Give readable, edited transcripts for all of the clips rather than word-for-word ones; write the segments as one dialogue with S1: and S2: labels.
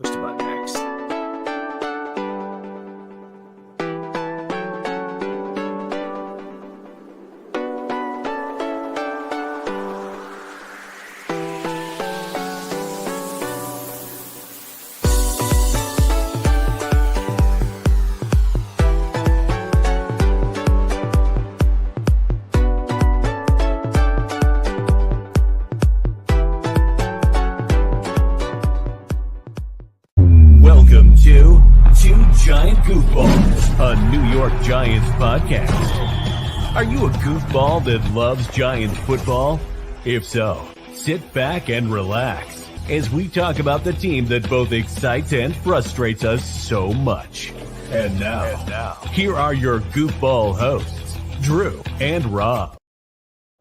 S1: Push the button next.
S2: Welcome to Two Giant Goofballs, a New York Giants podcast. Are you a goofball that loves Giants football? If so, sit back and relax as we talk about the team that both excites and frustrates us so much. And now, here are your goofball hosts, Drew and Rob.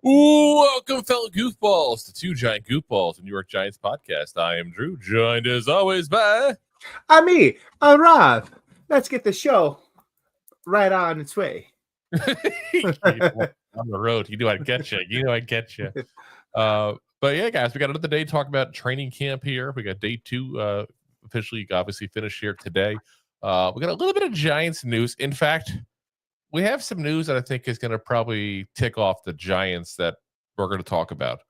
S3: Welcome, fellow goofballs, to Two Giant Goofballs, a New York Giants podcast. I am Drew, joined as always by...
S1: I'm me. I'm Rob. Let's get the show right on its way.
S3: On the road. You know I get you. But yeah, guys, we got another day to talk about training camp here. We got day two officially obviously finished here today. We got a little bit of Giants news. In fact, we have some news that I think is going to probably tick off the Giants that we're going to talk about.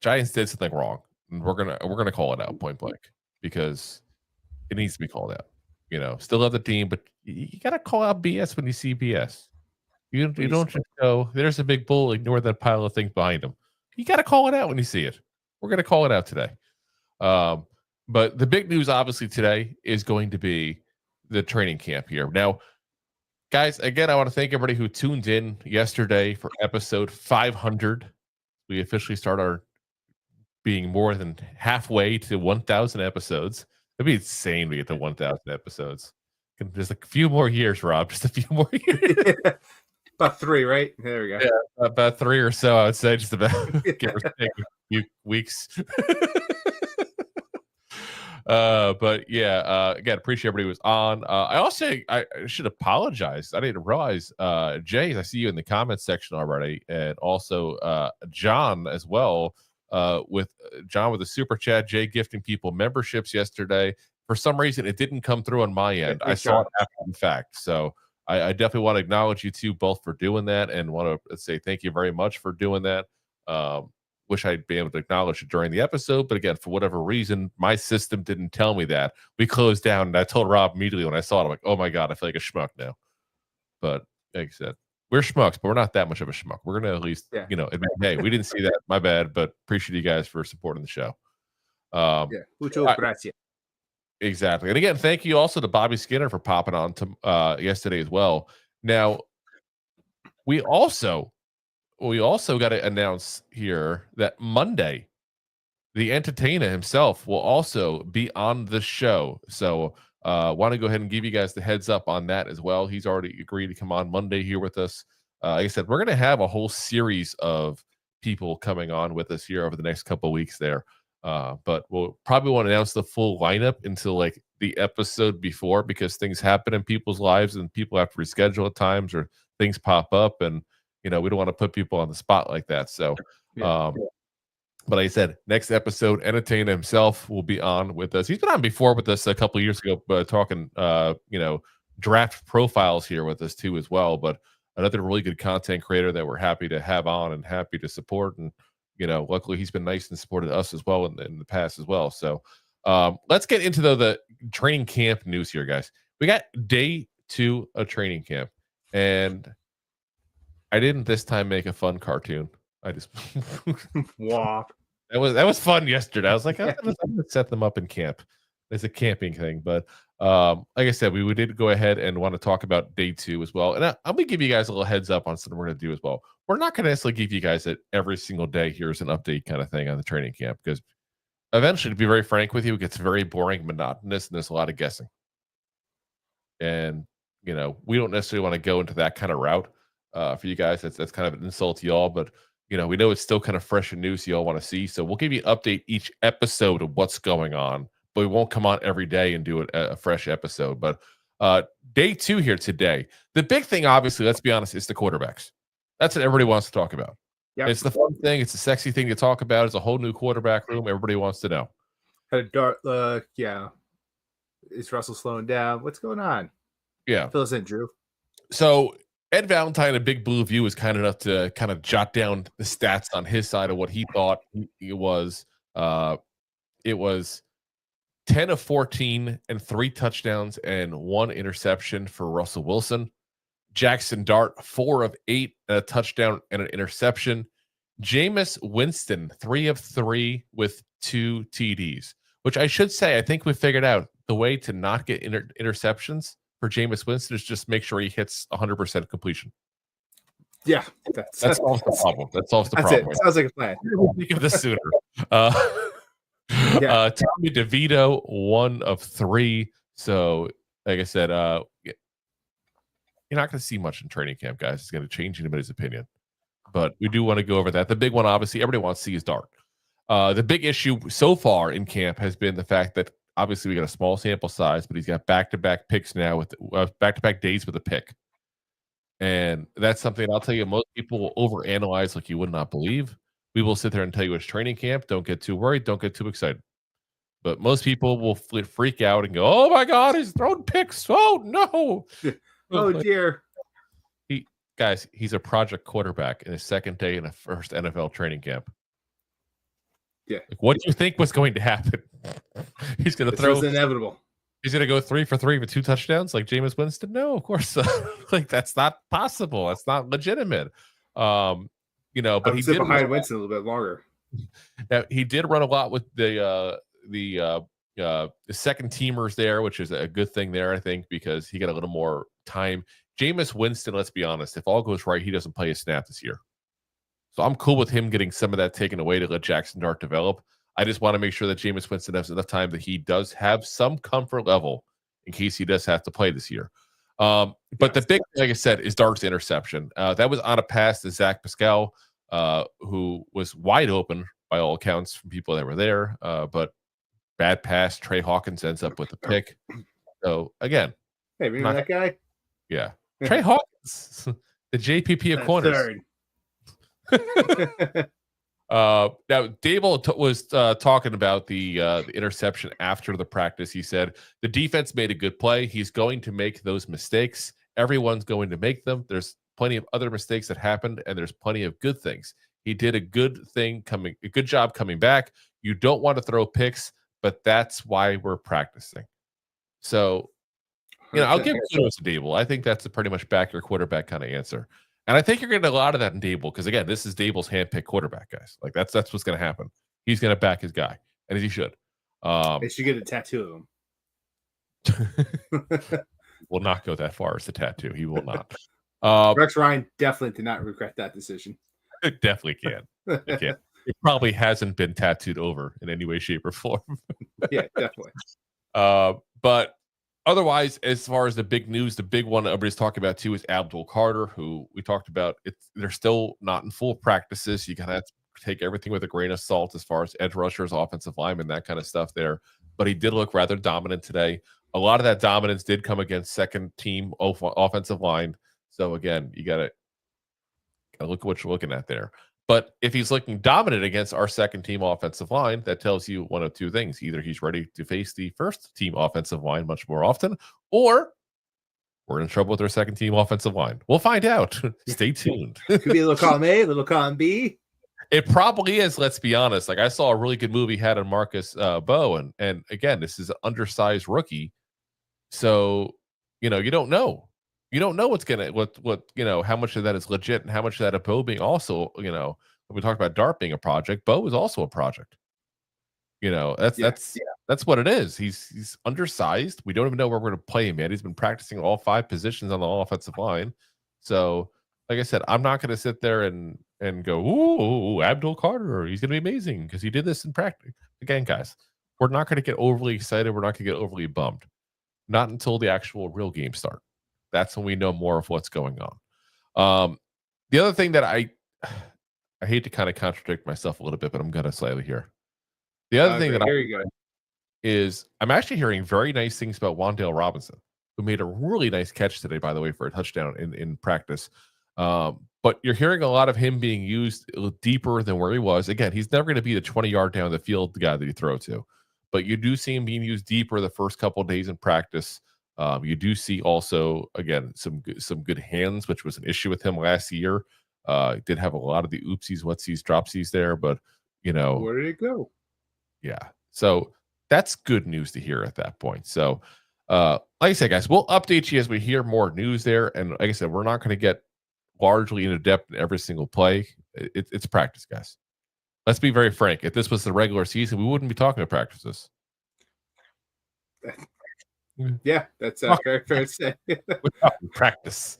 S3: Giants did something wrong, and we're gonna call it out point blank because it needs to be called out. You know, still love the team, but you got to call out BS when you see BS. You don't just go, there's a big bull, ignore that pile of things behind him. You got to call it out when you see it. We're going to call it out today. But the big news, obviously, today is going to be the training camp here. Now, guys, again, I want to thank everybody who tuned in yesterday for episode 500. We officially start our being more than halfway to 1,000 episodes. It'd be insane to get to 1,000 episodes. Just a few more years, Rob. Just a few more years.
S1: About 3, right? There we go.
S3: Yeah, about 3 or so, I would say. Just about give or take a few weeks. But yeah, again, appreciate everybody who was on. I should apologize. I didn't realize, Jay, I see you in the comments section already, and also John as well. With John with the super chat, Jay gifting people memberships yesterday. For some reason, it didn't come through on my end. I saw it after the fact. So I definitely want to acknowledge you two both for doing that, and want to say thank you very much for doing that. Wish I'd be able to acknowledge it during the episode, but again, for whatever reason, my system didn't tell me that. We closed down, and I told Rob immediately when I saw it, I'm like, oh my God, I feel like a schmuck now. But like I said, we're schmucks, but we're not that much of a schmuck. We're going to at least, admit, hey, we didn't see that. My bad, but appreciate you guys for supporting the show.
S1: Mucho gracias.
S3: Exactly. And again, thank you also to Bobby Skinner for popping on to yesterday as well. Now, we also got to announce here that Monday, the entertainer himself will also be on the show. So want to go ahead and give you guys the heads up on that as well. He's already agreed to come on Monday here with us. Like I said, we're going to have a whole series of people coming on with us here over the next couple of weeks there. But we'll probably won't announce the full lineup until like the episode before, because things happen in people's lives and people have to reschedule at times or things pop up, and we don't want to put people on the spot like that. So, but like I said, next episode, entertainer himself will be on with us. He's been on before with us a couple of years ago, talking, draft profiles here with us too as well. But another really good content creator that we're happy to have on and happy to support. And, luckily he's been nice and supported us as well in the past as well. So let's get into the training camp news here, guys. We got day 2 of training camp, and I didn't this time make a fun cartoon. I just
S1: Wow.
S3: That was fun yesterday. I was like, I'm gonna set them up in camp. It's a camping thing, but like I said, we did go ahead and want to talk about day 2 as well. And I'm gonna give you guys a little heads up on something we're gonna do as well. We're not gonna necessarily give you guys it every single day. Here's an update kind of thing on the training camp, because eventually, to be very frank with you, it gets very boring, monotonous, and there's a lot of guessing. And we don't necessarily want to go into that kind of route for you guys. That's kind of an insult to y'all, but we know it's still kind of fresh and new, so y'all want to see. So we'll give you an update each episode of what's going on, but we won't come on every day and do a fresh episode. But day 2 here today, the big thing, obviously, let's be honest, is the quarterbacks. That's what everybody wants to talk about. Yep. It's the fun thing. It's the sexy thing to talk about. It's a whole new quarterback room. Everybody wants to know.
S1: Had a Dart look. Yeah. Is Russell slowing down? What's going on?
S3: Yeah.
S1: Fill us in, Drew.
S3: So Ed Valentine of Big Blue View was kind enough to kind of jot down the stats on his side of what he thought it was. It was 10 of 14 and 3 touchdowns and 1 interception for Russell Wilson. Jaxson Dart, 4 of 8, a touchdown and an interception. Jameis Winston, 3 of 3 with 2 TDs, which I should say, I think we figured out the way to not get interceptions for Jameis Winston is just make sure he hits 100% completion.
S1: Yeah.
S3: That solves the problem. That solves the
S1: That's
S3: problem.
S1: it. Sounds like a plan.
S3: Think of this sooner. Tommy DeVito, 1 of 3. So, like I said, you're not going to see much in training camp, guys. It's going to change anybody's opinion. But we do want to go over that. The big one, obviously, everybody wants to see is Dart. The big issue so far in camp has been the fact that obviously we got a small sample size, but he's got back-to-back picks now with back-to-back days with a pick. And that's something I'll tell you, most people will overanalyze like you would not believe. We will sit there and tell you it's training camp. Don't get too worried. Don't get too excited. But most people will freak out and go, oh, my God, he's throwing picks. Oh, no.
S1: Oh, dear.
S3: Guys, he's a project quarterback in his second day in a first NFL training camp.
S1: Yeah.
S3: Like, what do you think was going to happen? He's going to throw.
S1: This was inevitable.
S3: He's going to go 3 for 3 with 2 touchdowns like Jameis Winston? No, of course. Like, that's not possible. That's not legitimate. But he did
S1: behind Winston a little bit longer.
S3: Now, he did run a lot with the second teamers there, which is a good thing there, I think, because he got a little more time. Jameis Winston, let's be honest, if all goes right, he doesn't play a snap this year. So I'm cool with him getting some of that taken away to let Jaxson Dart develop. I just want to make sure that Jameis Winston has enough time that he does have some comfort level in case he does have to play this year. But the big, like I said, is Dart's interception. That was on a pass to Zach Pascal, who was wide open by all accounts from people that were there. But bad pass. Trey Hawkins ends up with the pick. So again,
S1: hey, remember that guy?
S3: Yeah, Trey Hawkins, the JPP of corners. Now Daboll was talking about the interception after the practice. He said the defense made a good play. He's going to make those mistakes. Everyone's going to make them. There's plenty of other mistakes that happened, and there's plenty of good things. He did a good job coming back. You don't want to throw picks, but that's why we're practicing. So, I'll give kudos to Daboll. I think that's a pretty much back your quarterback kind of answer. And I think you're getting a lot of that in Daboll because, again, this is Daboll's handpicked quarterback, guys. Like, that's what's going to happen. He's going to back his guy, and he should.
S1: They should get a tattoo of him.
S3: Will not go that far as the tattoo. He will not.
S1: Rex Ryan definitely did not regret that decision.
S3: It definitely can. It can. It probably hasn't been tattooed over in any way, shape, or form.
S1: Yeah, definitely.
S3: But otherwise, as far as the big news, the big one everybody's talking about too is Abdul Carter, who we talked about. They're still not in full practices. You gotta take everything with a grain of salt as far as edge rushers, offensive linemen, that kind of stuff there. But he did look rather dominant today. A lot of that dominance did come against second team offensive line. So again, you gotta look at what you're looking at there. But if he's looking dominant against our second team offensive line, that tells you one of two things. Either he's ready to face the first team offensive line much more often, or we're in trouble with our second team offensive line. We'll find out. Stay tuned.
S1: Could be a little column A, a little column B.
S3: It probably is, let's be honest. Like, I saw a really good movie had on Marcus Bowe, and again, this is an undersized rookie. So, you don't know. You don't know how much of that is legit and how much of that of Bo being also, when we talked about Dart being a project, Bo is also a project. That's what it is. He's undersized. We don't even know where we're going to play him yet. He's been practicing all 5 positions on the offensive line. So, like I said, I'm not going to sit there and go, ooh, Abdul Carter, he's going to be amazing because he did this in practice. Again, guys, we're not going to get overly excited. We're not going to get overly bummed. Not until the actual real game start. That's when we know more of what's going on. The other thing that I hate to kind of contradict myself a little bit, but I'm going to slightly here. The other thing that is I'm actually hearing very nice things about Wan'Dale Robinson, who made a really nice catch today, by the way, for a touchdown in practice. But you're hearing a lot of him being used deeper than where he was. Again, he's never going to be the 20-yard down the field guy that you throw to. but you do see him being used deeper the first couple of days in practice. You do see also, again, some good hands, which was an issue with him last year. Did have a lot of the oopsies, whatsies, dropsies there, but
S1: where did it go?
S3: Yeah. So that's good news to hear at that point. So, like I said, guys, we'll update you as we hear more news there. And like I said, we're not going to get largely into depth in every single play. It's practice, guys. Let's be very frank. If this was the regular season, we wouldn't be talking about practices.
S1: Yeah, that's very fair to say.
S3: Practice.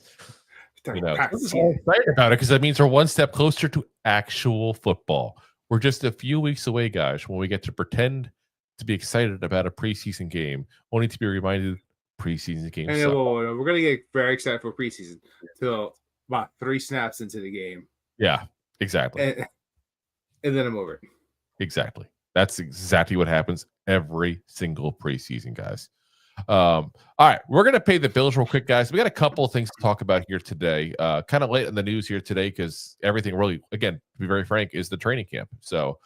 S1: Practice.
S3: I'm excited about it because that means we're one step closer to actual football. We're just a few weeks away, guys, when we get to pretend to be excited about a preseason game, only to be reminded preseason games.
S1: We're going to get very excited for preseason until about 3 snaps into the game.
S3: Yeah, exactly.
S1: And then I'm over it.
S3: Exactly. That's exactly what happens every single preseason, guys. All right, we're going to pay the bills real quick, guys. We got a couple of things to talk about here today. Kind of late in the news here today because everything really, again, to be very frank, is the training camp. So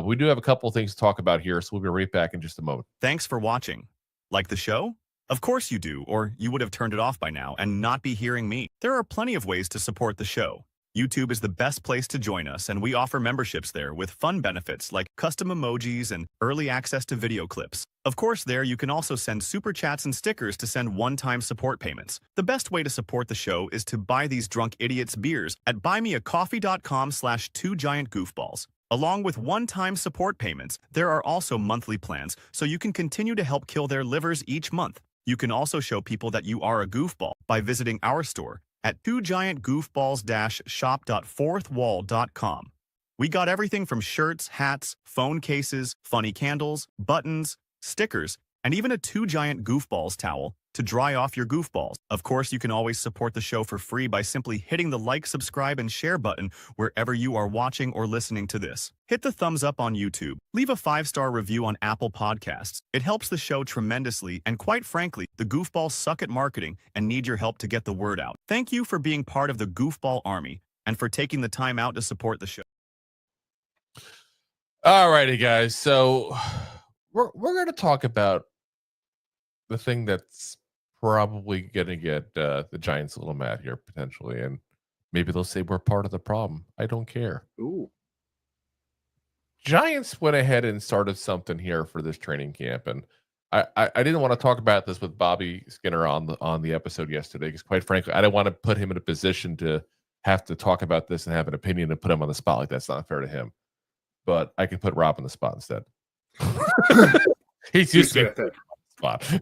S3: we do have a couple of things to talk about here, so we'll be right back in just a moment.
S4: Thanks for watching. Like the show? Of course you do, or you would have turned it off by now and not be hearing me. There are plenty of ways to support the show. YouTube is the best place to join us, and we offer memberships there with fun benefits like custom emojis and early access to video clips. Of course, there you can also send super chats and stickers to send one-time support payments. The best way to support the show is to buy these drunk idiots beers at buymeacoffee.com/2giantgoofballs. Along with one-time support payments, there are also monthly plans, so you can continue to help kill their livers each month. You can also show people that you are a goofball by visiting our store at 2giantgoofballs-shop.fourthwall.com. We got everything from shirts, hats, phone cases, funny candles, buttons, stickers, and even a 2 Giant Goofballs towel to dry off your goofballs. Of course, you can always support the show for free by simply hitting the like, subscribe, and share button wherever you are watching or listening to this. Hit the thumbs up on YouTube. Leave a 5-star review on Apple Podcasts. It helps the show tremendously, and quite frankly, the Goofballs suck at marketing and need your help to get the word out. Thank you for being part of the Goofball Army and for taking the time out to support the show.
S3: All righty, guys. So we're going to talk about the thing that's probably going to get the Giants a little mad here potentially, and maybe they'll say we're part of the problem. I don't care.
S1: Ooh.
S3: Giants went ahead and started something here for this training camp, and I didn't want to talk about this with Bobby Skinner on the episode yesterday because, quite frankly, I didn't want to put him in a position to have to talk about this and have an opinion and put him on the spot. Like, that's not fair to him. But I can put Rob on the spot instead. He's used to it. Spot.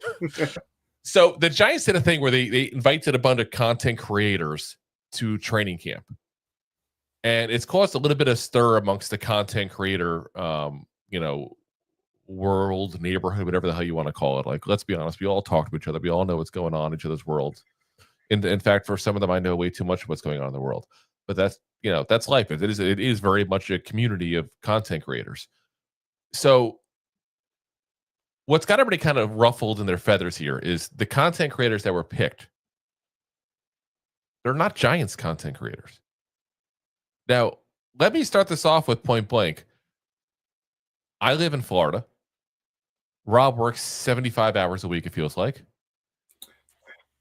S3: So the Giants did a thing where they invited a bunch of content creators to training camp, and it's caused a little bit of stir amongst the content creator, world, neighborhood, whatever the hell you want to call it. Like, let's be honest, we all talk to each other. We all know what's going on in each other's worlds. In fact, for some of them, I know way too much of what's going on in the world. But that's life. It is very much a community of content creators. So what's got everybody kind of ruffled in their feathers here is the content creators that were picked. They're not Giants content creators. Now, let me start this off with point blank. I live in Florida. Rob works 75 hours a week, it feels like.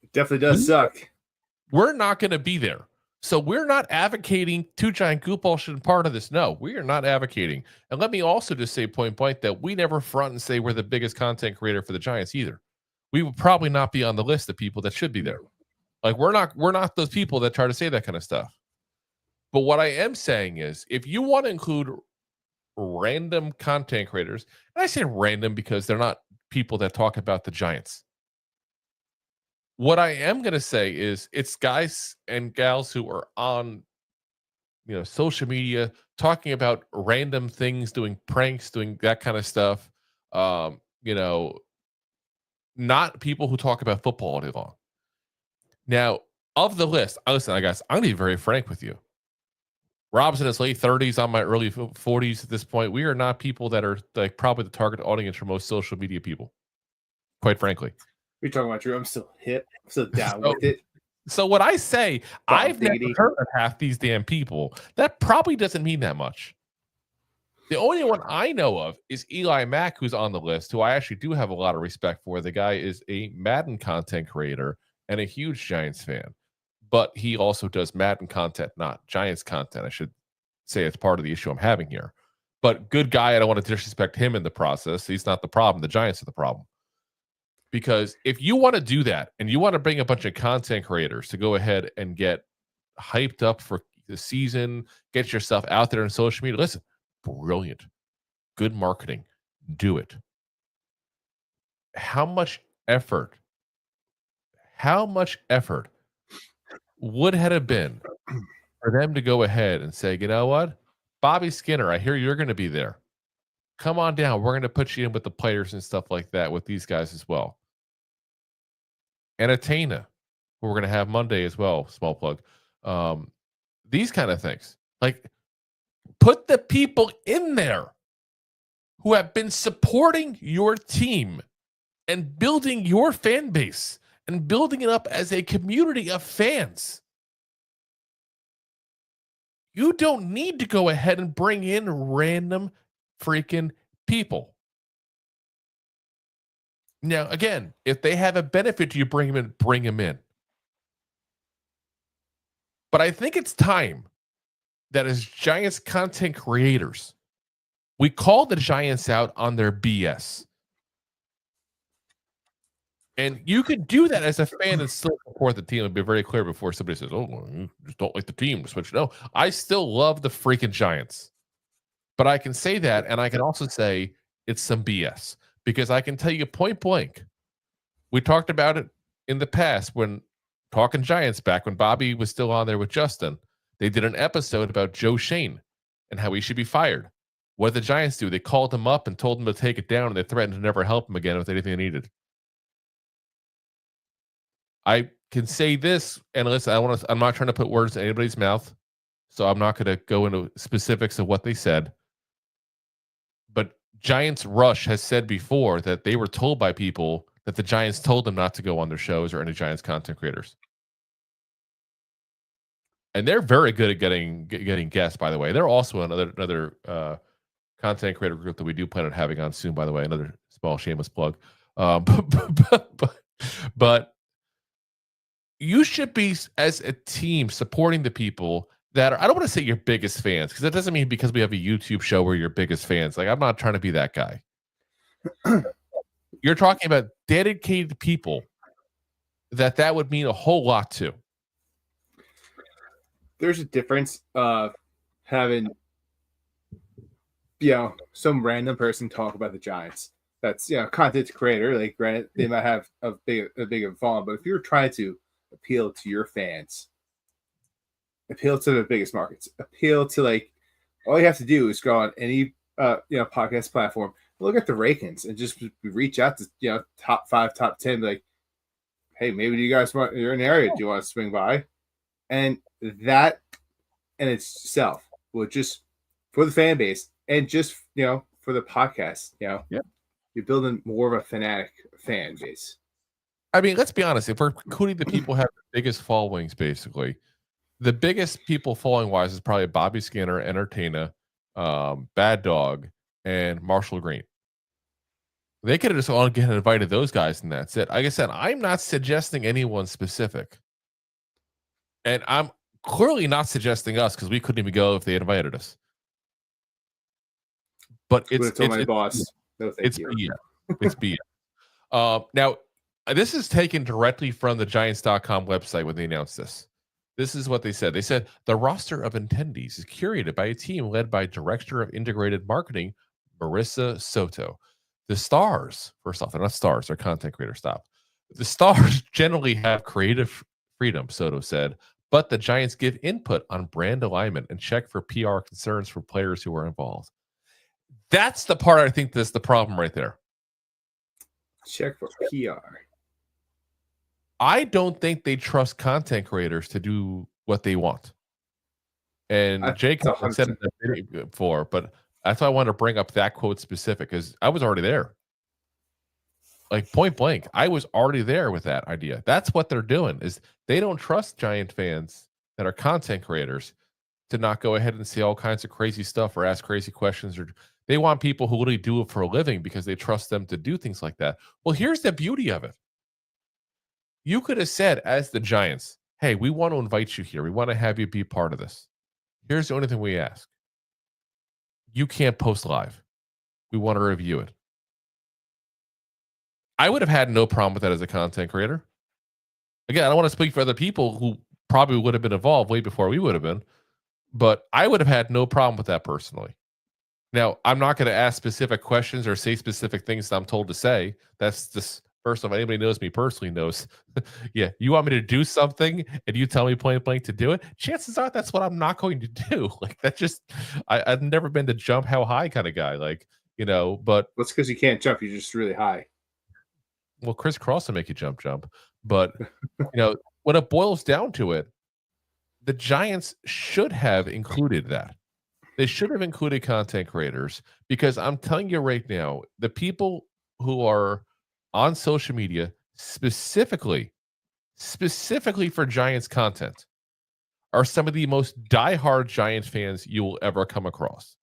S1: It definitely does suck.
S3: We're not going to be there. So we're not advocating 2 Giant Goofballs should be part of this. No, we are not advocating. And let me also just say point blank that we never front and say we're the biggest content creator for the Giants either. We would probably not be on the list of people that should be there. Like, we're not those people that try to say that kind of stuff. But what I am saying is, if you want to include random content creators, and I say random because they're not people that talk about the Giants. What I am going to say is it's guys and gals who are on, social media talking about random things, doing pranks, doing that kind of stuff. Not people who talk about football all day long. Now, of the list, listen, guys, I'm going to be very frank with you. Rob's in his late 30s, I'm my early 40s at this point. We are not people that are like probably the target audience for most social media people, quite frankly.
S1: You're talking about Drew. I'm still hip. I'm still down with it.
S3: So what I say, I've never heard of half these damn people. That probably doesn't mean that much. The only one I know of is Eli Mack, who's on the list, who I actually do have a lot of respect for. The guy is a Madden content creator and a huge Giants fan, but he also does Madden content, not Giants content. I should say it's part of the issue I'm having here. But good guy, I don't want to disrespect him in the process. He's not the problem. The Giants are the problem. Because if you want to do that and you want to bring a bunch of content creators to go ahead and get hyped up for the season, get yourself out there on social media, listen, brilliant. Good marketing. Do it. How much effort would have been for them to go ahead and say, you know what? Bobby Skinner, I hear you're going to be there. Come on down. We're going to put you in with the players and stuff like that with these guys as well. And Atena, who we're going to have Monday as well, small plug. These kind of things. Like, put the people in there who have been supporting your team and building your fan base and building it up as a community of fans. You don't need to go ahead and bring in random freaking people. Now, again, if they have a benefit to you, bring them in. But I think it's time that as Giants content creators, we call the Giants out on their BS. And you could do that as a fan and still support the team and be very clear before somebody says, oh, well, you just don't like the team. Switch. No, I still love the freaking Giants. But I can say that, and I can also say it's some BS. Because I can tell you point blank, we talked about it in the past when talking Giants back when Bobby was still on there with Justin. They did an episode about Joe Shane and how he should be fired. What did the Giants do? They called him up and told him to take it down, and they threatened to never help him again with anything they needed. I can say this, and listen, I'm not trying to put words in anybody's mouth, so I'm not going to go into specifics of what they said. But Giants Rush has said before that they were told by people that the Giants told them not to go on their shows or any Giants content creators. And they're very good at getting guests, by the way. They're also another content creator group that we do plan on having on soon, by the way. Another small shameless plug. But you should be, as a team, supporting the people that are, I don't want to say your biggest fans, because that doesn't mean because we have a YouTube show we're your biggest fans. Like, I'm not trying to be that guy. You're talking about dedicated people that would mean a whole lot to.
S1: There's a difference of having, some random person talk about the Giants. That's, content creator. Like, granted, they might have a big following, but if you're trying to appeal to your fans, appeal to the biggest markets, appeal to, like, all you have to do is go on any podcast platform, look at the rankings, and just reach out to top 5, top 10, like, hey, maybe you guys you're in an area, do you want to swing by? And that in itself will just, for the fan base and just for the podcast, you're building more of a fanatic fan base.
S3: I mean, let's be honest, if we're including the people who have the biggest followings, basically, the biggest people following wise is probably Bobby Skinner, Entertainer, Bad Dog, and Marshall Green. They could have just all get invited those guys, and that's it. Like I said, I'm not suggesting anyone specific. And I'm clearly not suggesting us because we couldn't even go if they invited us. But it's
S1: my boss. No,
S3: it's BS. It's BS. Now, this is taken directly from the Giants.com website when they announced this. This is what they said. They said the roster of attendees is curated by a team led by Director of Integrated Marketing, Marissa Soto. The stars, first off, they're not stars, they're content creators. Stop. The stars generally have creative freedom, Soto said, but the Giants give input on brand alignment and check for PR concerns for players who are involved. That's the part I think that's the problem right there.
S1: Check for PR.
S3: I don't think they trust content creators to do what they want. And Jake said it in the video before, but that's why I wanted to bring up that quote specific, because I was already there. Like, point blank, I was already there with that idea. That's what they're doing, is they don't trust Giant fans that are content creators to not go ahead and say all kinds of crazy stuff or ask crazy questions, or they want people who literally do it for a living because they trust them to do things like that. Well, here's the beauty of it. You could have said, as the Giants, hey, we want to invite you here. We want to have you be part of this. Here's the only thing we ask. You can't post live. We want to review it. I would have had no problem with that as a content creator. Again, I don't want to speak for other people who probably would have been involved way before we would have been, but I would have had no problem with that personally. Now, I'm not going to ask specific questions or say specific things that I'm told to say. That's just, first off, anybody knows me personally knows, yeah, you want me to do something and you tell me point blank to do it, chances are that's what I'm not going to do. Like, that just, I've never been the jump how high kind of guy. Like, you know, but.
S1: That's because you can't jump. You're just really high.
S3: Well, Chris Cross will make you jump. But, you know, when it boils down to it, the Giants should have included that. They should have included content creators, because I'm telling you right now, the people who are on social media specifically for Giants content are some of the most diehard Giants fans you will ever come across.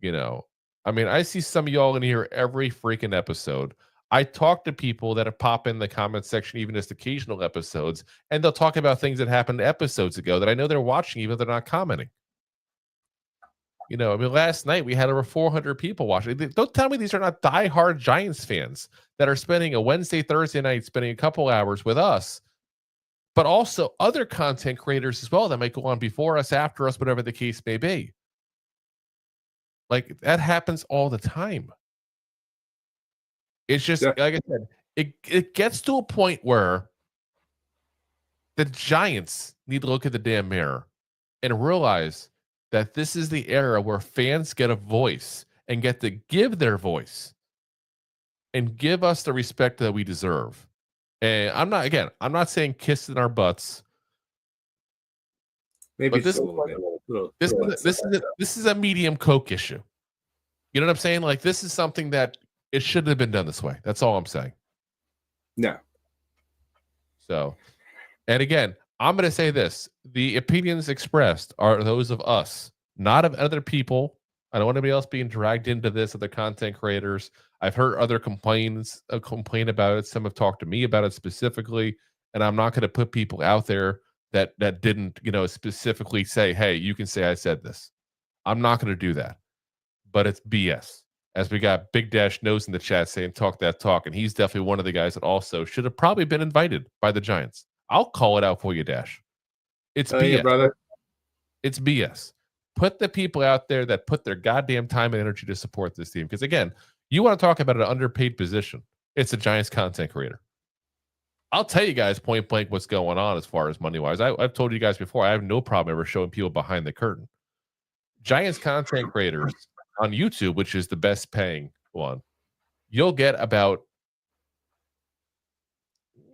S3: You know, I mean, I see some of y'all in here every freaking episode. I talk to people that have pop in the comment section, even just occasional episodes, and they'll talk about things that happened episodes ago that I know they're watching, even if they're not commenting. You know, I mean, last night we had over 400 people watching. Don't tell me these are not diehard Giants fans that are spending a Wednesday, Thursday night, spending a couple hours with us, but also other content creators as well that might go on before us, after us, whatever the case may be. Like, that happens all the time. It's just, like I said, it gets to a point where the Giants need to look at the damn mirror and realize that this is the era where fans get a voice and get to give their voice and give us the respect that we deserve. And I'm not saying kiss in our butts.
S1: Maybe
S3: this,
S1: just a little bit.
S3: This is a medium Coke issue. You know what I'm saying? Like, this is something that it shouldn't have been done this way. That's all I'm saying.
S1: No.
S3: So, and again, I'm going to say this. The opinions expressed are those of us, not of other people. I don't want anybody else being dragged into this, other content creators. I've heard other complain about it. Some have talked to me about it specifically, and I'm not going to put people out there that didn't, you know, specifically say, hey, you can say I said this. I'm not going to do that. But it's BS. As we got Big Dash Nose in the chat saying talk that talk, and he's definitely one of the guys that also should have probably been invited by the Giants. I'll call it out for you, Dash. It's BS.
S1: Yeah, brother.
S3: It's BS. Put the people out there that put their goddamn time and energy to support this team. Because again, you want to talk about an underpaid position. It's a Giants content creator. I'll tell you guys point blank what's going on as far as money-wise. I've told you guys before, I have no problem ever showing people behind the curtain. Giants content creators on YouTube, which is the best paying one, you'll get about,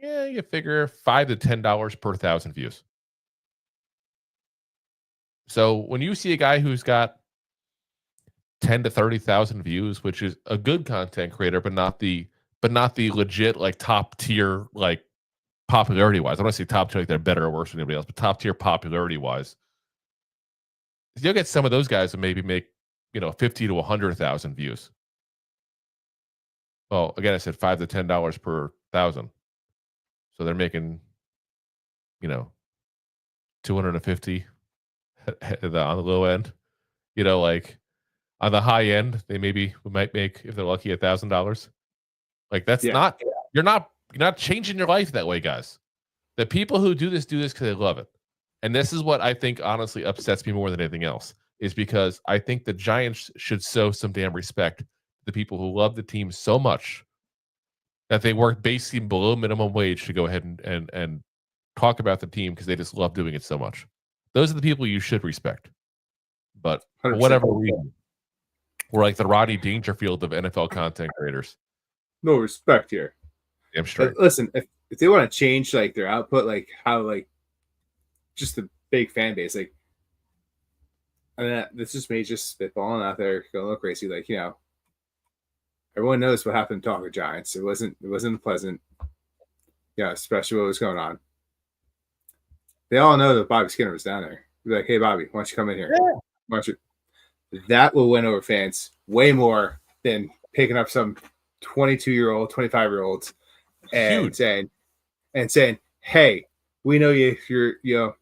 S3: you figure $5 to $10 per 1,000 views. So when you see a guy who's got 10 to 30,000 views, which is a good content creator, but not the legit, like, top tier, like, popularity wise. I don't want to say top tier like they're better or worse than anybody else, but top tier popularity wise, you'll get some of those guys that maybe make, 50 to 100,000 views. Well, again, I said $5 to $10 per 1,000. So they're making, 250 on the low end. Like, on the high end, they might make, if they're lucky, $1,000. Like, that's not, you're not changing your life that way, guys. The people who do this because they love it. And this is what I think honestly upsets me more than anything else, is because I think the Giants should show some damn respect to the people who love the team so much that they work basically below minimum wage to go ahead and talk about the team because they just love doing it so much. Those are the people you should respect. But for whatever reason, we're like the Rodney Dangerfield of NFL content creators.
S1: No respect here.
S3: I'm straight.
S1: Listen, if they want to change, like, their output, like how, like, just the big fan base, like, I mean, this is me just spitballing out there, going a little crazy. Like, everyone knows what happened to Talker Giants. It wasn't pleasant. Yeah, especially what was going on. They all know that Bobby Skinner was down there. Be like, hey, Bobby, why don't you come in here?
S3: Yeah.
S1: Why don't you? That will win over fans way more than picking up some 22-year-old, 25-year-olds and saying, hey, we know your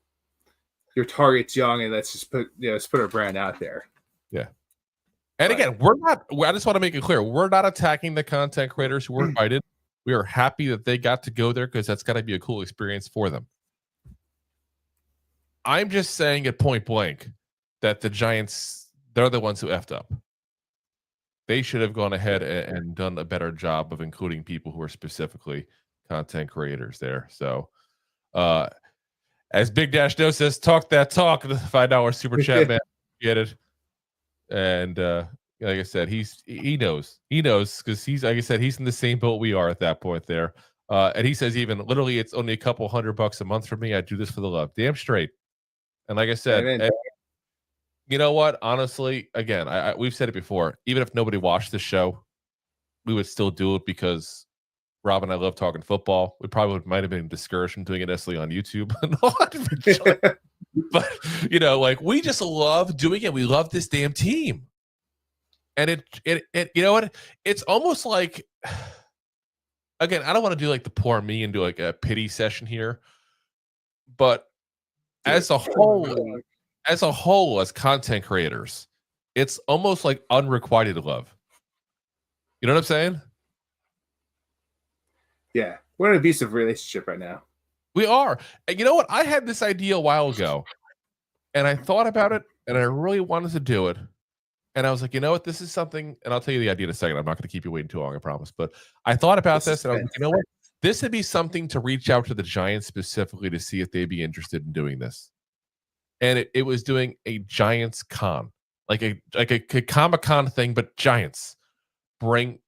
S1: target's young, and let's just put our brand out there.
S3: Yeah. And again, I just want to make it clear, we're not attacking the content creators who were invited. We are happy that they got to go there because that's got to be a cool experience for them. I'm just saying at point blank that the Giants, they're the ones who effed up. They should have gone ahead and done a better job of including people who are specifically content creators there. So, as Big Dash No says, talk that talk, the $5 super chat, man. Get it. And like I said, he knows because he's, like I said, he's in the same boat we are at that point there. And he says even literally it's only a couple $100 a month for me. I do this for the love. Damn straight. And like I said, you know what? Honestly, again, we've said it before. Even if nobody watched the show, we would still do it because Rob and I love talking football. We probably might have been discouraged from doing it necessarily on YouTube. But like we just love doing it. We love this damn team. And it you know what? It's almost like, again, I don't want to do like the poor me and do like a pity session here, but as a whole, as content creators, it's almost like unrequited love. You know what I'm saying?
S1: Yeah, we're in an abusive relationship right now.
S3: We are. And you know what? I had this idea a while ago, and I thought about it, and I really wanted to do it. And I was like, you know what? This is something, and I'll tell you the idea in a second. I'm not going to keep you waiting too long, I promise. But I thought about this, and I was like, you know what? This would be something to reach out to the Giants specifically to see if they'd be interested in doing this. And it was doing a Giants con, like a Comic-Con thing, but Giants. Bring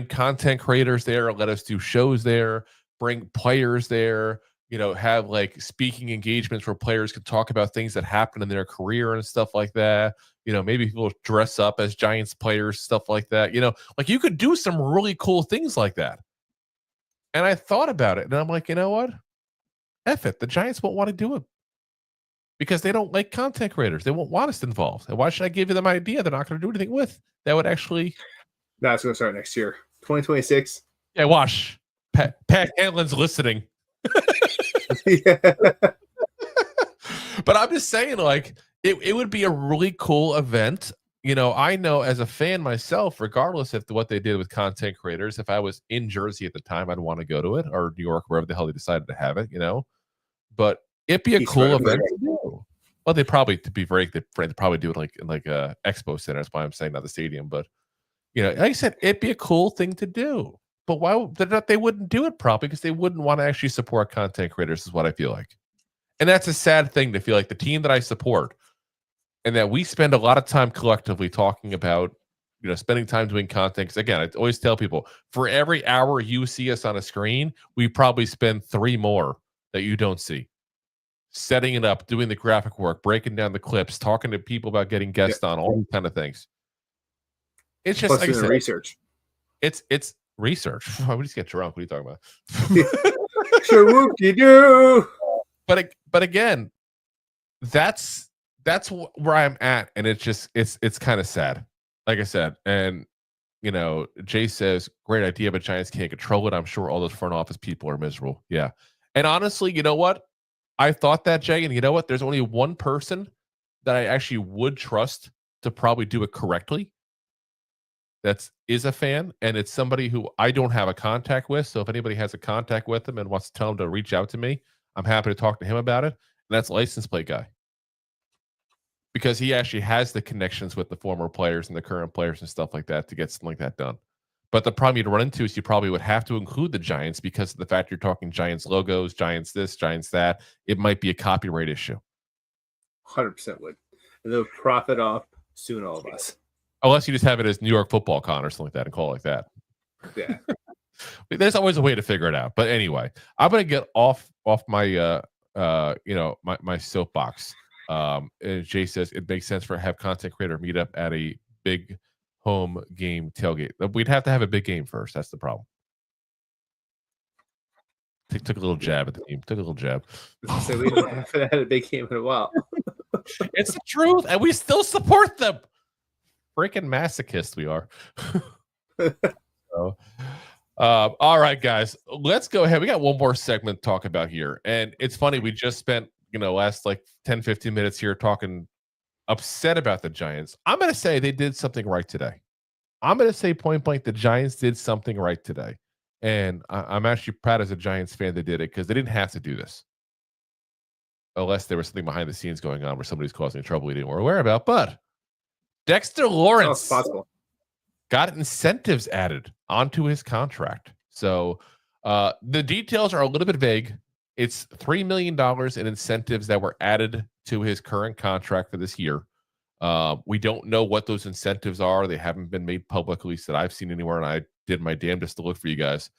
S3: content creators there, let us do shows there, bring players there, have like speaking engagements where players could talk about things that happened in their career and stuff like that. Maybe people dress up as Giants players, stuff like that. Like you could do some really cool things like that. And I thought about it, and I'm like, you know what? F it. The Giants won't want to do it because they don't like content creators. They won't want us involved. And why should I give them an idea they're not going to do anything with that would actually...
S1: That's going to start next year, 2026.
S3: Yeah, watch. Pat Hanlon's listening.
S1: Yeah.
S3: But I'm just saying, like, it would be a really cool event. I know as a fan myself, regardless of what they did with content creators, if I was in Jersey at the time, I'd want to go to it, or New York, wherever the hell they decided to have it, But it'd be a cool event to do. Well, they probably, to be frank, they'd probably do it in like a expo center. That's why I'm saying not the stadium. But, like I said, it'd be a cool thing to do. But why they wouldn't do it probably because they wouldn't want to actually support content creators is what I feel like. And that's a sad thing to feel like the team that I support and that we spend a lot of time collectively talking about, spending time doing content. Because again, I always tell people, for every hour you see us on a screen, we probably spend 3 more that you don't see. Setting it up, doing the graphic work, breaking down the clips, talking to people about getting guests on, all these kind of things. It's just like
S1: research.
S3: It's research. We just get drunk. What are you talking about?
S1: Sure, whoop-de-doo.
S3: But again, that's where I'm at, and it's kind of sad. Like I said, and Jay says, great idea, but Giants can't control it. I'm sure all those front office people are miserable. Yeah, and honestly, you know what? I thought that, Jay, and you know what? There's only one person that I actually would trust to probably do it correctly. Is a fan, and it's somebody who I don't have a contact with. So if anybody has a contact with them and wants to tell them to reach out to me, I'm happy to talk to him about it. And that's License Plate Guy. Because he actually has the connections with the former players and the current players and stuff like that to get something like that done. But the problem you'd run into is you probably would have to include the Giants because of the fact you're talking Giants logos, Giants this, Giants that. It might be a copyright issue.
S1: 100% would. And they'll profit off soon, all of us.
S3: Unless you just have it as New York Football Con or something like that and call it like that.
S1: Yeah.
S3: There's always a way to figure it out. But anyway, I'm going to get off my my soapbox. And Jay says it makes sense for have content creator meet up at a big home game tailgate. We'd have to have a big game first. That's the problem. Took a little jab at the team. Took a little jab.
S1: So we haven't had a big game in a while.
S3: It's the truth, and we still support them. Freaking masochists we are. So, all right, guys, let's go ahead. We got one more segment to talk about here. And it's funny, we just spent, last like 10, 15 minutes here talking upset about the Giants. I'm going to say they did something right today. I'm going to say point blank, the Giants did something right today. And I'm actually proud as a Giants fan they did it because they didn't have to do this. Unless there was something behind the scenes going on where somebody's causing trouble we didn't we're aware about. But Dexter Lawrence got incentives added onto his contract. So the details are a little bit vague. It's $3 million in incentives that were added to his current contract for this year. We don't know what those incentives are. They haven't been made publicly that I've seen anywhere, and I did my damnedest to look for you guys.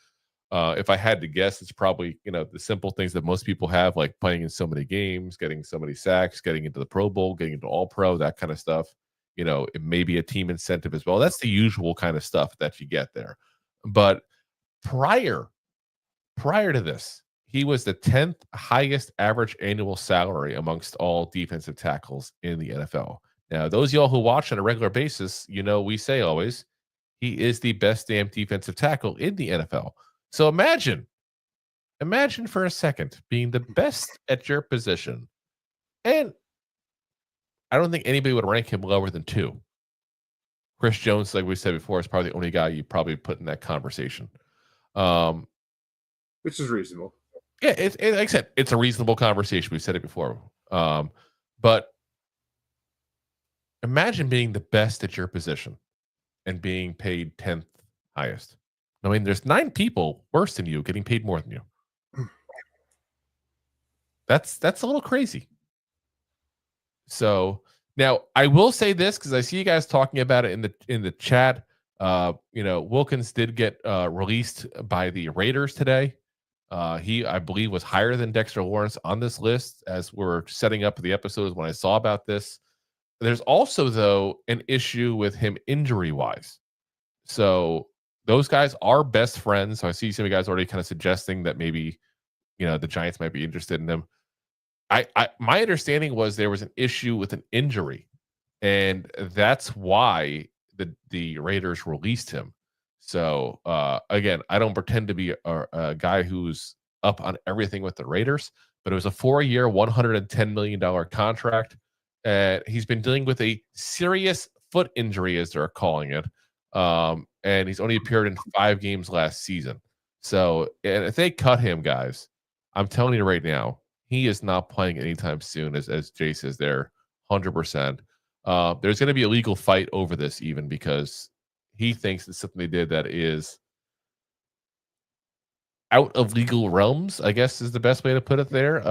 S3: If I had to guess, it's probably, the simple things that most people have, like playing in so many games, getting so many sacks, getting into the Pro Bowl, getting into All-Pro, that kind of stuff. It may be a team incentive as well. That's the usual kind of stuff that you get there. But prior to this, he was the 10th highest average annual salary amongst all defensive tackles in the NFL. Now, those of y'all who watch on a regular basis, we say always, he is the best damn defensive tackle in the NFL. So imagine for a second being the best at your position. And I don't think anybody would rank him lower than 2. Chris Jones, like we said before, is probably the only guy you probably put in that conversation.
S1: Which is reasonable.
S3: Yeah, like I said, it's a reasonable conversation. We've said it before. But imagine being the best at your position and being paid 10th highest. I mean, there's 9 people worse than you getting paid more than you. That's a little crazy. So now I will say this because I see you guys talking about it in the chat. Wilkins did get released by the Raiders today. He, I believe, was higher than Dexter Lawrence on this list as we're setting up the episodes when I saw about this. There's also, though, an issue with him injury-wise. So those guys are best friends. So I see some of you guys already kind of suggesting that maybe, the Giants might be interested in him. My understanding was there was an issue with an injury, and that's why the Raiders released him. So again, I don't pretend to be a guy who's up on everything with the Raiders, but it was a 4-year, $110 million contract. He's been dealing with a serious foot injury, as they're calling it, and he's only appeared in 5 games last season. So, and if they cut him, guys, I'm telling you right now, he is not playing anytime soon, as Jay says there, 100%. There's going to be a legal fight over this even because he thinks it's something they did that is out of legal realms, I guess is the best way to put it there.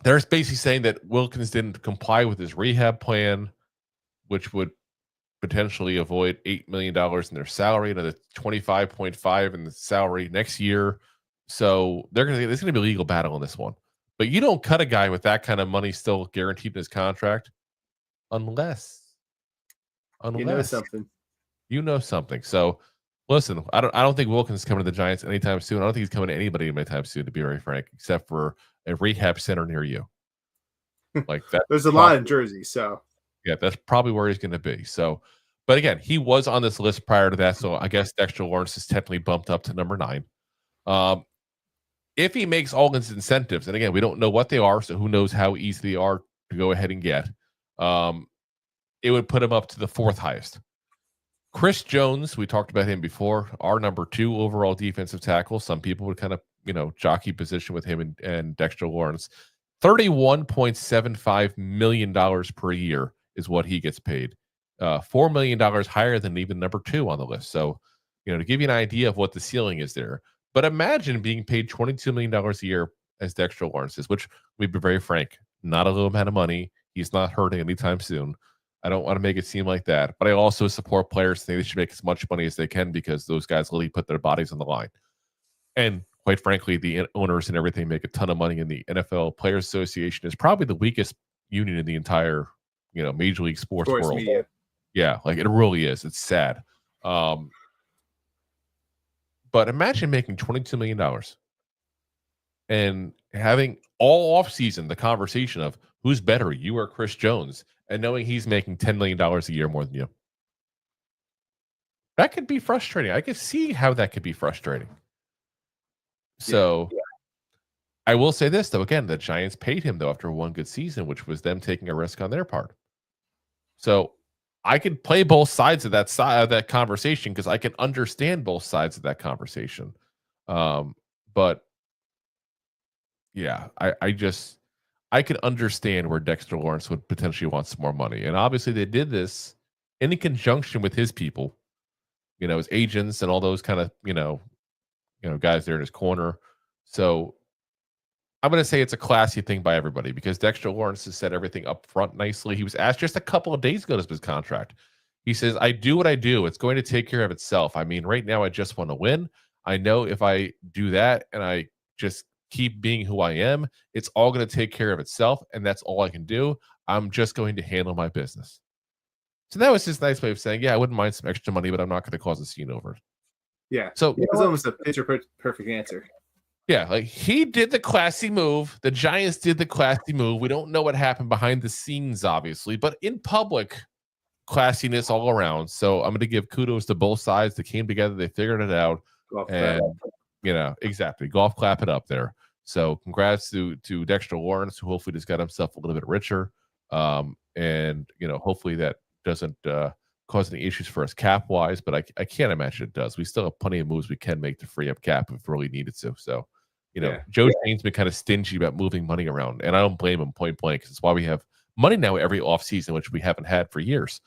S3: They're basically saying that Wilkins didn't comply with his rehab plan, which would potentially avoid $8 million in their salary, another $25.5 in the salary next year. So there's going to be a legal battle on this one. But you don't cut a guy with that kind of money still guaranteed in his contract unless you know something. So listen, I don't think Wilkins is coming to the Giants anytime soon. I don't think he's coming to anybody anytime soon, to be very frank, except for a rehab center near you. Like that.
S1: There's a lot in Jersey, so
S3: yeah, that's probably where he's going to be. So, but again, he was on this list prior to that, so I guess Dexter Lawrence is technically bumped up to number 9. If he makes all his incentives, and again, we don't know what they are, so who knows how easy they are to go ahead and get, it would put him up to the 4th highest. Chris Jones, we talked about him before, our number 2 overall defensive tackle. Some people would kind of, jockey position with him and Dexter Lawrence. $31.75 million per year is what he gets paid. $4 million higher than even number 2 on the list. So, to give you an idea of what the ceiling is there. But imagine being paid $22 million a year as Dexter Lawrence is, which, we'd be very frank, not a little amount of money. He's not hurting anytime soon. I don't want to make it seem like that. But I also support players saying they should make as much money as they can because those guys literally put their bodies on the line. And quite frankly, the owners and everything make a ton of money, and the NFL Players Association is probably the weakest union in the entire, Major League Sports world.
S1: Media.
S3: Yeah, like it really is. It's sad. But imagine making $22 million and having all offseason the conversation of who's better, you or Chris Jones, and knowing he's making $10 million a year more than you. That could be frustrating. I could see how that could be frustrating. So I will say this, though. Again, the Giants paid him, though, after one good season, which was them taking a risk on their part. So I could play both sides of that conversation because I can understand both sides of that conversation. But yeah, I could understand where Dexter Lawrence would potentially want some more money. And obviously they did this in conjunction with his people, his agents and all those kind of, guys there in his corner. So I'm going to say it's a classy thing by everybody because Dexter Lawrence has set everything up front nicely. He was asked just a couple of days ago to his contract. He says, I do what I do. It's going to take care of itself. I mean, right now I just want to win. I know if I do that and I just keep being who I am, it's all going to take care of itself. And that's all I can do. I'm just going to handle my business. So that was his nice way of saying, yeah, I wouldn't mind some extra money, but I'm not going to cause a scene over it.
S1: Yeah.
S3: So
S1: it was almost a picture perfect answer.
S3: Yeah, like he did the classy move. The Giants did the classy move. We don't know what happened behind the scenes, obviously, but in public, classiness all around. So I'm going to give kudos to both sides. They came together. They figured it out. Exactly. Golf clap it up there. So congrats to Dexter Lawrence, who hopefully just got himself a little bit richer. And hopefully that doesn't cause any issues for us cap wise, but I can't imagine it does. We still have plenty of moves we can make to free up cap if really needed to. So, Joe Shane's been kind of stingy about moving money around, and I don't blame him point blank because it's why we have money now every offseason, which we haven't had for years.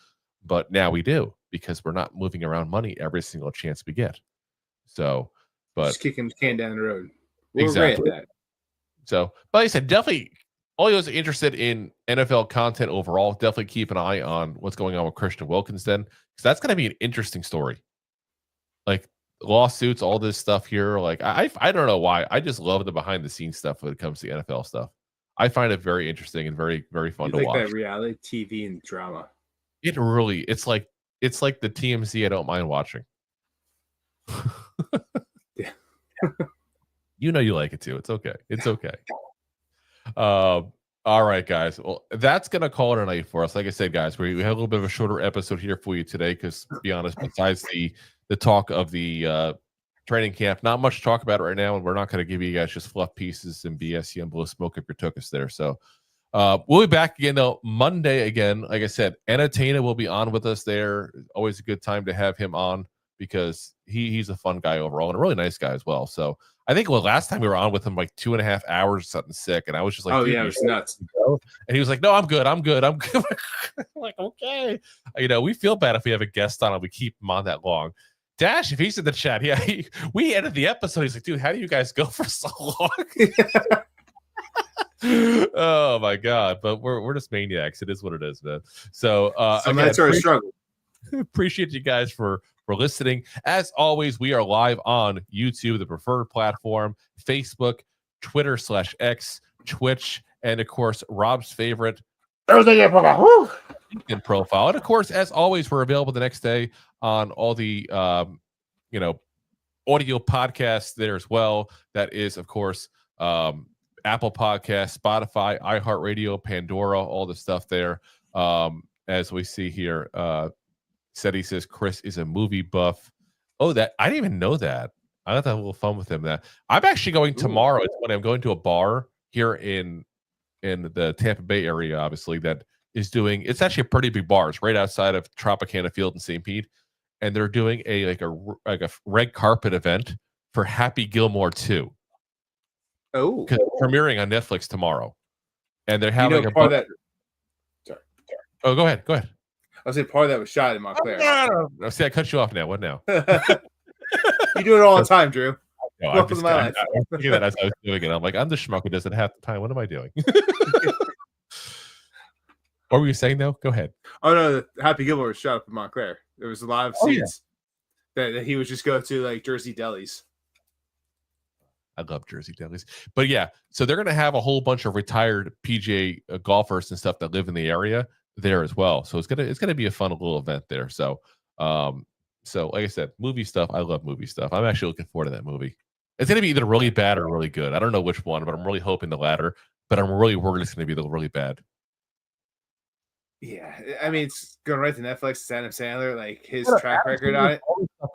S3: But now we do because we're not moving around money every single chance we get. So, but
S1: just kicking the can down the road. We're
S3: exactly.
S1: That.
S3: So, but like I said, definitely all those interested in NFL content overall, definitely keep an eye on what's going on with Christian Wilkins then, because that's going to be an interesting story. Like lawsuits, all this stuff here. Like I don't know why. I just love the behind the scenes stuff when it comes to NFL stuff. I find it very interesting and very, very fun to watch.
S1: That reality TV and drama.
S3: It's like the TMZ I don't mind watching.
S1: Yeah.
S3: You like it too. It's okay. It's okay. All right, guys. Well, that's gonna call it a night for us. Like I said, guys, we had a little bit of a shorter episode here for you today because, to be honest, besides the talk of the training camp, not much to talk about right now, and we're not going to give you guys just fluff pieces and BS and blow smoke if you took us there. So we'll be back again though Monday again. Like I said, Entertainer will be on with us there. Always a good time to have him on because he's a fun guy overall and a really nice guy as well. So I think last time we were on with him like 2.5 hours or something sick, and I was just like,
S1: "Oh yeah, it was nuts."
S3: And he was like, "No, I'm good. I'm like, okay. We feel bad if we have a guest on and we keep him on that long. Dash, if he's in the chat, yeah, we ended the episode. He's like, dude, how do you guys go for so long? Oh my god! But we're just maniacs. It is what it is, man. So
S1: that's our struggle.
S3: Appreciate you guys for listening. As always, we are live on YouTube, the preferred platform, Facebook, Twitter /X, Twitch, and of course, Rob's favorite LinkedIn profile. And of course, as always, we're available the next day on all the audio podcasts there as well. That is, of course, Apple Podcasts, Spotify, iHeartRadio, Pandora, all the stuff there. As we see here, he says Chris is a movie buff. Oh, that I didn't even know that. I got to have a little fun with him. That I'm actually going tomorrow. It's when I'm going to a bar here in the Tampa Bay area, obviously, that is doing. It's actually a pretty big bar. It's right outside of Tropicana Field in St. Pete, and they're doing a red carpet event for Happy Gilmore 2.
S1: Oh,
S3: premiering on Netflix tomorrow, and they're having a
S1: part of that.
S3: Sorry. Oh, go ahead.
S1: I was saying part of that was shot in Montclair.
S3: No, see, I cut you off now. What now?
S1: You do it all the time, Drew.
S3: No, I'm thinking that as I was doing it. I'm like, I'm the schmuck who does it half the time. What am I doing? What were you saying, though? Go ahead.
S1: Oh, no. Happy Gilmore was shot up in Montclair. There was a lot of scenes that he would just go to, like, Jersey delis.
S3: I love Jersey delis. But, yeah, so they're going to have a whole bunch of retired PGA golfers and stuff that live in the area there as well. So it's gonna be a fun little event there. So, so like I said, movie stuff. I love movie stuff. I'm actually looking forward to that movie. It's gonna be either really bad or really good. I don't know which one, but I'm really hoping the latter. but I'm really worried it's going to be really bad.
S1: Yeah, I mean, it's going right to Netflix. It's Adam Sandler, like his track record on it.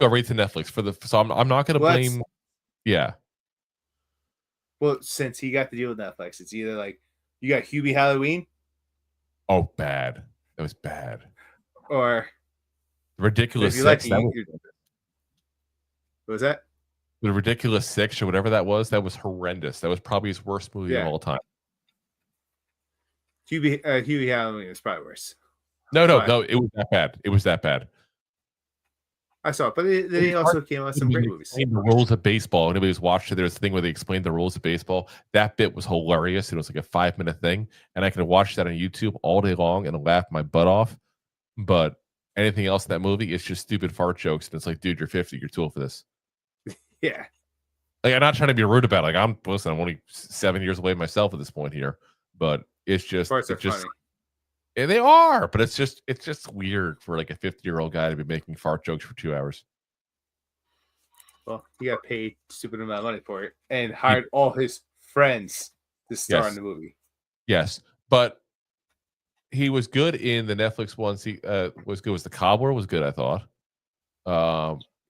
S3: Go right to Netflix so I'm not going to blame. Yeah.
S1: Well, since he got the deal with Netflix, it's either like you got Hubie Halloween.
S3: Oh, bad. That was bad.
S1: Or
S3: Ridiculous Six.
S1: What was that?
S3: The Ridiculous Six or whatever that was horrendous. That was probably his worst movie of all time.
S1: Hubie Halloween was probably worse.
S3: No, it was that bad.
S1: I saw it, but then he also came out with some great movies.
S3: The rules of baseball. Anybody's watched it, there's a thing where they explained the rules of baseball. That bit was hilarious. It was like a 5-minute thing, and I could watch that on YouTube all day long and laugh my butt off. But anything else in that movie, it's just stupid fart jokes, and it's like, dude, you're 50, you're too old for this.
S1: Yeah.
S3: Like, I'm not trying to be rude about it. Like, I'm only 7 years away myself at this point here, but it's just
S1: Farts are funny.
S3: Yeah, they are, but it's just weird for like a 50-year-old guy to be making fart jokes for 2 hours.
S1: Well, he got paid a stupid amount of money for it and hired all his friends to star in the movie.
S3: Yes, but he was good in the Netflix ones. He was good. The Cobbler was good, I thought.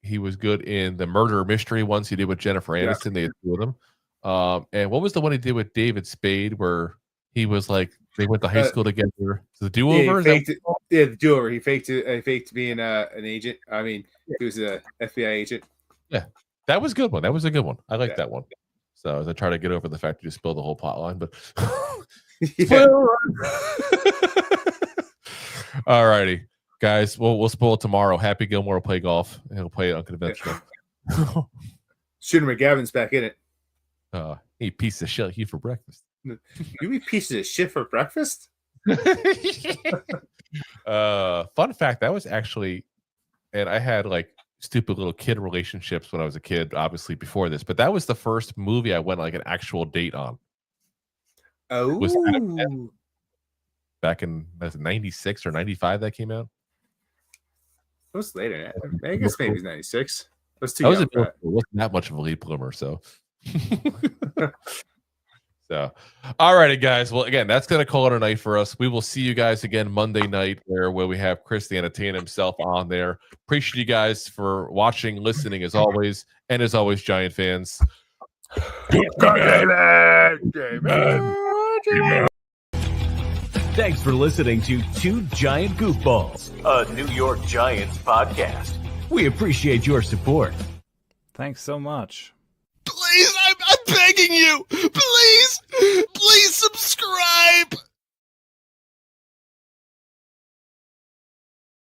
S3: He was good in the murder mystery ones he did with Jennifer Aniston. They had two of them. And what was the one he did with David Spade where he was like, they went to high school together? The Do-Over?
S1: The Do-Over. He faked being an agent. I mean, he was an FBI agent.
S3: Yeah, that was a good one. That was a good one. I like that one. So as I try to get over the fact you just spilled the whole plot line, but all righty, guys. We'll spoil it tomorrow. Happy Gilmore will play golf and he'll play unconventional.
S1: Shooter McGavin's back in it.
S3: He piece of shit you for breakfast.
S1: You eat pieces of shit for breakfast?
S3: Fun fact, that was actually, and I had like stupid little kid relationships when I was a kid, obviously before this, but that was the first movie I went like an actual date on.
S1: Oh,
S3: back in 96 or 95 that came out.
S1: It was later. I guess maybe it's 96. It was
S3: wasn't that much of a late bloomer, so. So, all righty, guys. Well, again, that's going to call it a night for us. We will see you guys again Monday night where we have Chris the Entertainer himself on there. Appreciate you guys for watching, listening as always. And as always, Giant fans.
S2: Thanks for listening to Two Giant Goofballs, a New York Giants podcast. We appreciate your support.
S5: Thanks so much.
S6: Please, I'm begging you. Please subscribe.